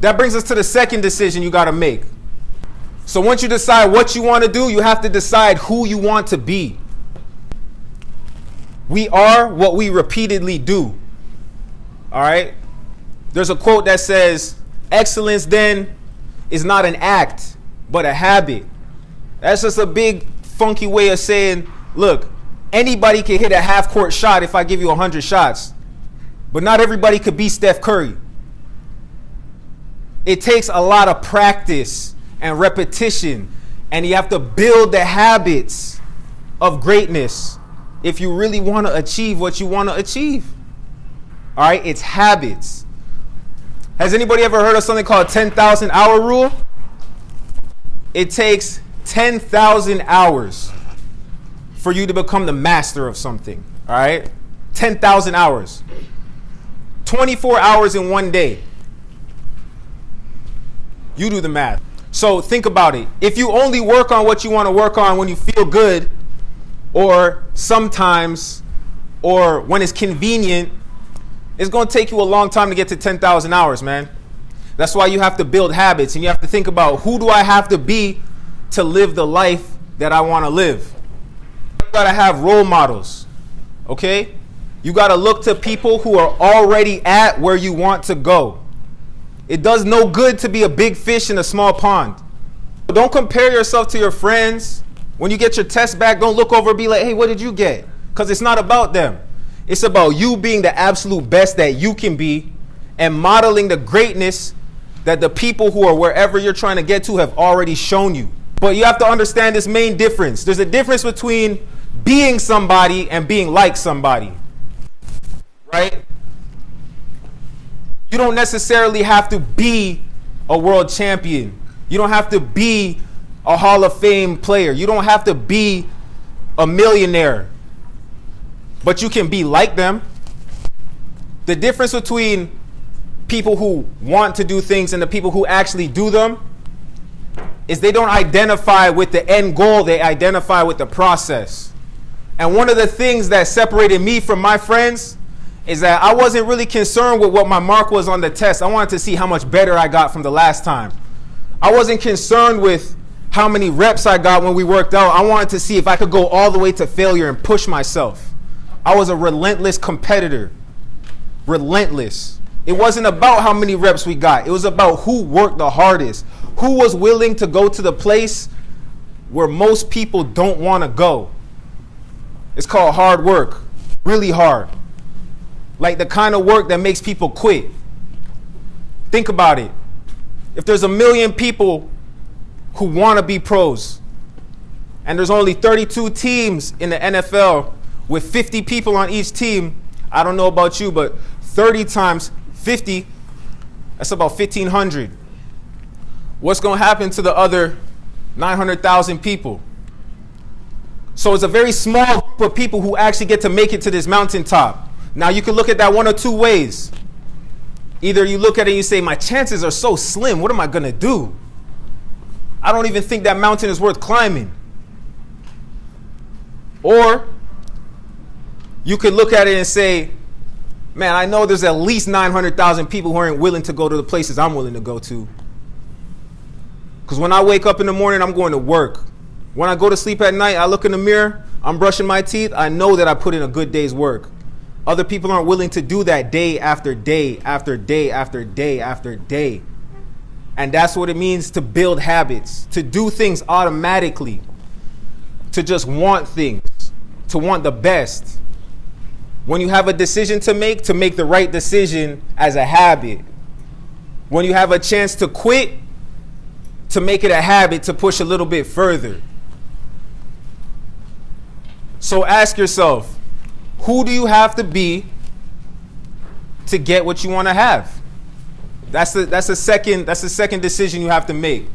That brings us to the second decision you got to make. So once you decide what you want to do, you have to decide who you want to be. We are what we repeatedly do. All right? There's a quote that says, excellence then is not an act, but a habit. That's just a big funky way of saying, look, anybody can hit a half-court shot if I give you 100 shots. But not everybody could be Steph Curry. It takes a lot of practice and repetition, and you have to build the habits of greatness if you really want to achieve what you want to achieve. All right, it's habits. Has anybody ever heard of something called 10,000 hour rule? It takes 10,000 hours for you to become the master of something. All right, 10,000 hours. 24 hours in one day. You do the math. So think about it. If you only work on what you want to work on when you feel good, or sometimes, or when it's convenient, it's going to take you a long time to get to 10,000 hours, man. That's why you have to build habits, and you have to think about, who do I have to be to live the life that I want to live? You got to have role models, okay? You got to look to people who are already at where you want to go. It does no good to be a big fish in a small pond. Don't compare yourself to your friends. When you get your test back, don't look over and be like, hey, what did you get? Because it's not about them. It's about you being the absolute best that you can be and modeling the greatness that the people who are wherever you're trying to get to have already shown you. But you have to understand this main difference. There's a difference between being somebody and being like somebody. Right? You don't necessarily have to be a world champion. You don't have to be a Hall of Fame player. You don't have to be a millionaire. But you can be like them. The difference between people who want to do things and the people who actually do them is they don't identify with the end goal, they identify with the process. And one of the things that separated me from my friends is that I wasn't really concerned with what my mark was on the test. I wanted to see how much better I got from the last time. I wasn't concerned with how many reps I got when we worked out. I wanted to see if I could go all the way to failure and push myself. I was a relentless competitor. Relentless. It wasn't about how many reps we got. It was about who worked the hardest. Who was willing to go to the place where most people don't want to go. It's called hard work. Really hard. Like the kind of work that makes people quit. Think about it. If there's 1 million people who want to be pros, and there's only 32 teams in the NFL with 50 people on each team, I don't know about you, but 30 times 50, that's about 1,500. What's going to happen to the other 900,000 people? So it's a very small group of people who actually get to make it to this mountaintop. Now you can look at that one or two ways. Either you look at it and you say, my chances are so slim, what am I going to do? I don't even think that mountain is worth climbing. Or you could look at it and say, man, I know there's at least 900,000 people who aren't willing to go to the places I'm willing to go to. Because when I wake up in the morning, I'm going to work. When I go to sleep at night, I look in the mirror, I'm brushing my teeth, I know that I put in a good day's work. Other people aren't willing to do that day after day after day after day after day. And that's what it means to build habits, to do things automatically, to just want things, to want the best. When you have a decision to make the right decision as a habit. When you have a chance to quit, to make it a habit to push a little bit further. So ask yourself, who do you have to be to get what you want to have? That's the second decision you have to make.